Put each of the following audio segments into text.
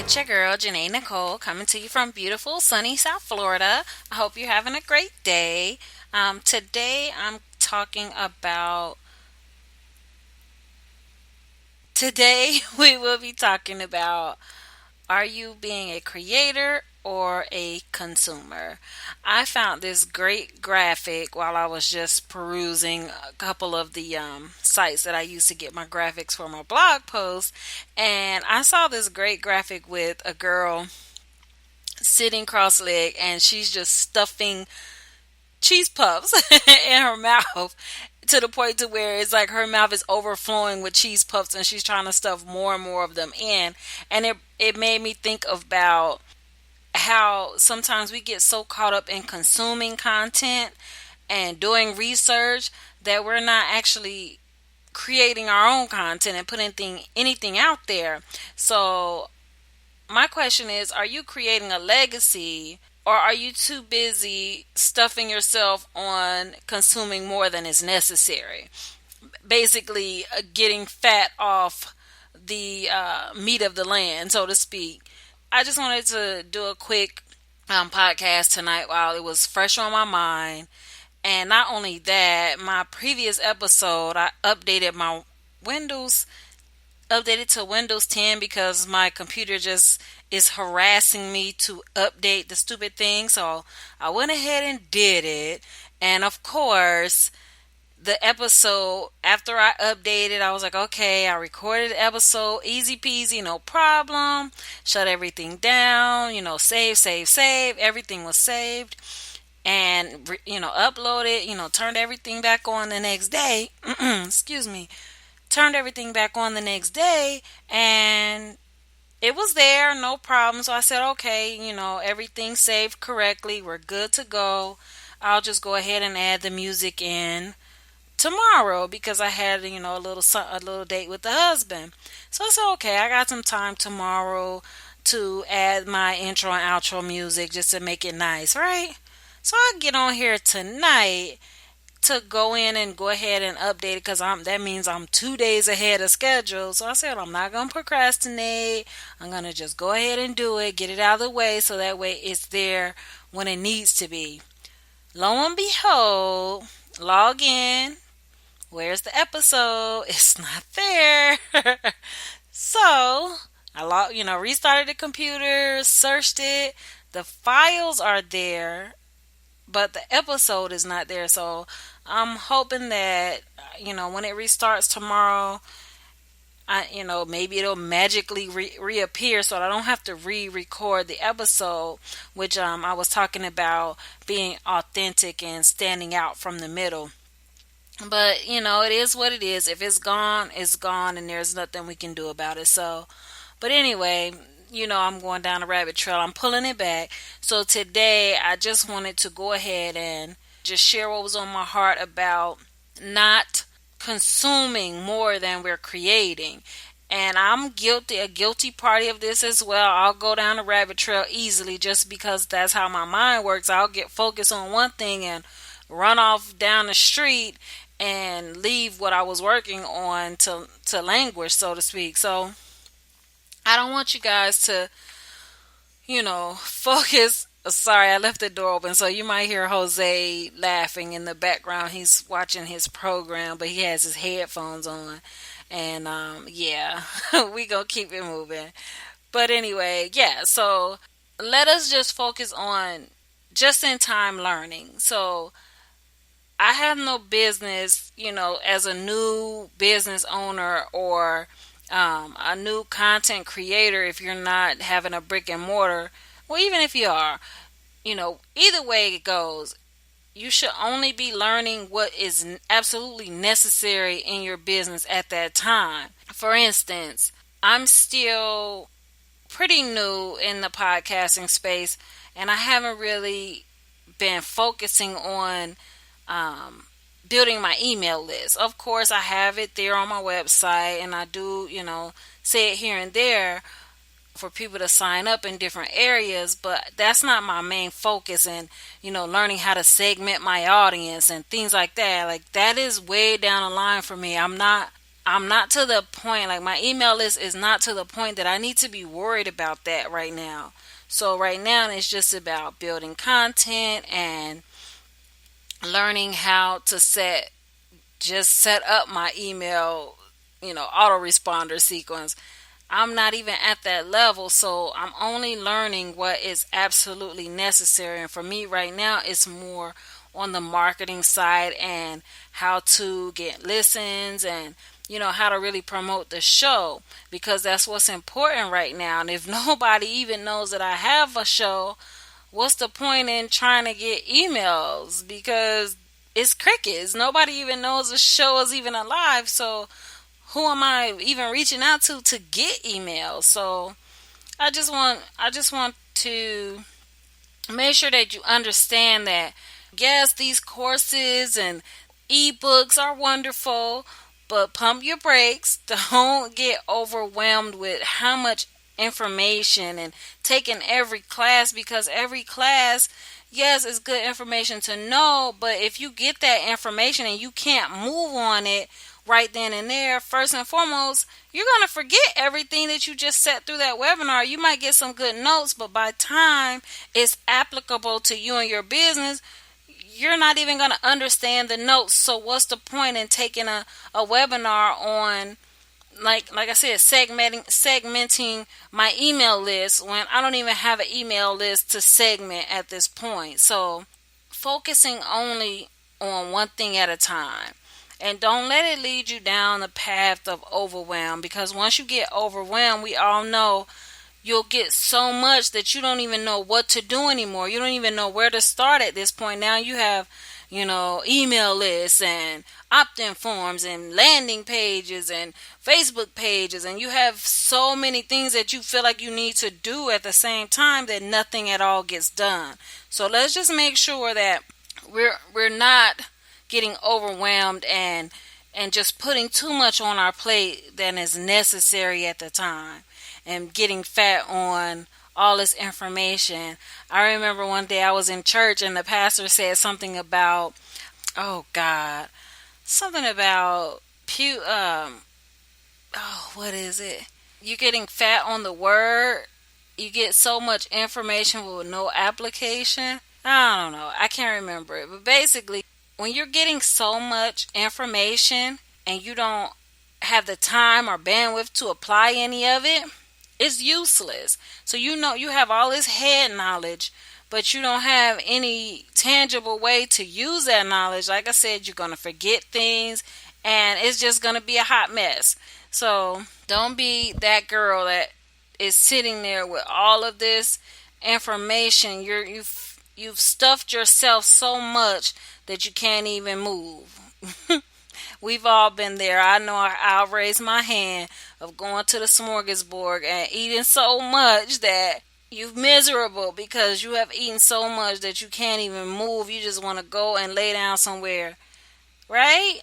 It's your girl, Jenae Nicole, coming to you from beautiful, sunny South Florida. I hope you're having a great day. Today, I'm talking about. Today, we will be talking about, are you being a creator or a consumer? I found this great graphic while I was just perusing a couple of the sites that I use to get my graphics for my blog post. And I saw this great graphic with a girl sitting cross-legged and she's just stuffing cheese puffs in her mouth to the point to where it's like her mouth is overflowing with cheese puffs and she's trying to stuff more and more of them in. And it made me think about how sometimes we get so caught up in consuming content and doing research that we're not actually creating our own content and putting anything out there. So my question is, are you creating a legacy or are you too busy stuffing yourself on consuming more than is necessary? Basically, getting fat off the meat of the land, so to speak. I just wanted to do a quick podcast tonight while it was fresh on my mind. And not only that, my previous episode, I Windows updated to Windows 10 because my computer just is harassing me to update the stupid thing. So I went ahead and did it. And of course, the episode, after I updated, I was like, okay, I recorded the episode, easy peasy, no problem. Shut everything down, save. Everything was saved. And, uploaded, turned everything back on the next day. Excuse me. Turned everything back on the next day and it was there, no problem. So I said, okay, everything saved correctly. We're good to go. I'll just go ahead and add the music in tomorrow because I had, a little date with the husband. So I said, okay, I got some time tomorrow to add my intro and outro music just to make it nice, right? So I get on here tonight to go in and go ahead and update it because that means I'm 2 days ahead of schedule. So I said I'm not gonna procrastinate. I'm gonna just go ahead and do it, get it out of the way, so that way it's there when it needs to be. Lo and behold, log in. Where's the episode? It's not there. So restarted the computer, searched it. The files are there, but the episode is not there. So I'm hoping that when it restarts tomorrow, maybe it'll magically reappear so that I don't have to re-record the episode, which I was talking about being authentic and standing out from the middle. But it is what it is. If it's gone, it's gone, and there's nothing we can do about it. So, but anyway, I'm going down a rabbit trail. I'm pulling it back. So today, I just wanted to go ahead and just share what was on my heart about not consuming more than we're creating. And I'm a guilty party of this as well. I'll go down a rabbit trail easily just because that's how my mind works. I'll get focused on one thing and run off down the street and leave what I was working on to languish, so to speak. So I don't want you guys to, focus. Sorry, I left the door open, so you might hear Jose laughing in the background. He's watching his program, but he has his headphones on. And yeah, we gonna keep it moving. But anyway, yeah, so let us just focus on just in time learning. So I have no business, as a new business owner or a new content creator, if you're not having a brick and mortar, well, even if you are, either way it goes, you should only be learning what is absolutely necessary in your business at that time. For instance, I'm still pretty new in the podcasting space, and I haven't really been focusing on building my email list. Of course, I have it there on my website, and I do, say it here and there for people to sign up in different areas, but that's not my main focus. And learning how to segment my audience and things like that, that is way down the line for me. I'm not I'm not to the point, like my email list is not to the point that I need to be worried about that right now. So right now it's just about building content and learning how to set up my email, autoresponder sequence. I'm not even at that level, so I'm only learning what is absolutely necessary. And for me right now, it's more on the marketing side and how to get listens and how to really promote the show, because that's what's important right now. And if nobody even knows that I have a show, what's the point in trying to get emails? Because it's crickets. Nobody even knows the show is even alive. So who am I even reaching out to get emails? So I just want to make sure that you understand that yes, these courses and ebooks are wonderful, but pump your brakes. Don't get overwhelmed with how much information and taking every class, because every class, yes, is good information to know, but if you get that information and you can't move on it right then and there, first and foremost, you're going to forget everything that you just sat through that webinar. You might get some good notes, but by the time it's applicable to you and your business, you're not even going to understand the notes. So what's the point in taking a webinar on, like I said, segmenting my email list when I don't even have an email list to segment at this point? So focusing only on one thing at a time. And don't let it lead you down the path of overwhelm, because once you get overwhelmed, we all know you'll get so much that you don't even know what to do anymore. You don't even know where to start at this point. Now you have, email lists and opt-in forms and landing pages and Facebook pages, and you have so many things that you feel like you need to do at the same time that nothing at all gets done. So let's just make sure that we're not getting overwhelmed and just putting too much on our plate than is necessary at the time, and getting fat on all this information. I remember one day I was in church and the pastor said something about, oh God, something about what is it? You're getting fat on the word. You get so much information with no application. I don't know. I can't remember it. But basically, when you're getting so much information and you don't have the time or bandwidth to apply any of it, it's useless. So you have all this head knowledge, but you don't have any tangible way to use that knowledge. Like I said, you're going to forget things and it's just going to be a hot mess. So don't be that girl that is sitting there with all of this information. You've stuffed yourself so much that you can't even move. We've all been there. I know I'll raise my hand of going to the smorgasbord and eating so much that you're miserable because you have eaten so much that you can't even move. You just want to go and lay down somewhere, right?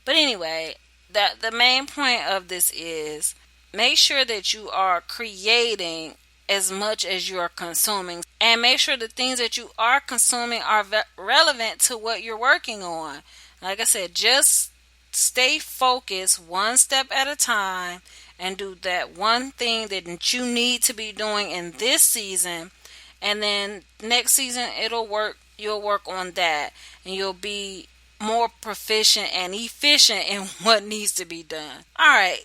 But anyway, the main point of this is make sure that you are creating as much as you are consuming, and make sure the things that you are consuming are relevant to what you're working on. Like I said, just stay focused one step at a time and do that one thing that you need to be doing in this season, and then next season you'll work on that, and you'll be more proficient and efficient in what needs to be done. All right,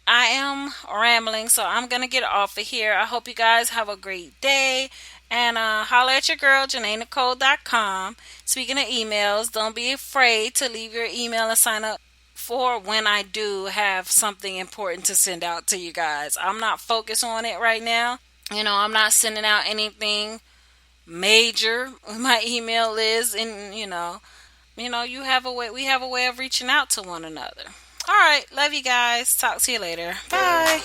I am rambling, so I'm going to get off of here. I hope you guys have a great day. And holler at your girl, JenaeNicole.com. Speaking of emails, don't be afraid to leave your email and sign up for when I do have something important to send out to you guys. I'm not focused on it right now. I'm not sending out anything major with my email list. And, you have a way, we have a way of reaching out to one another. All right. Love you guys. Talk to you later. Bye.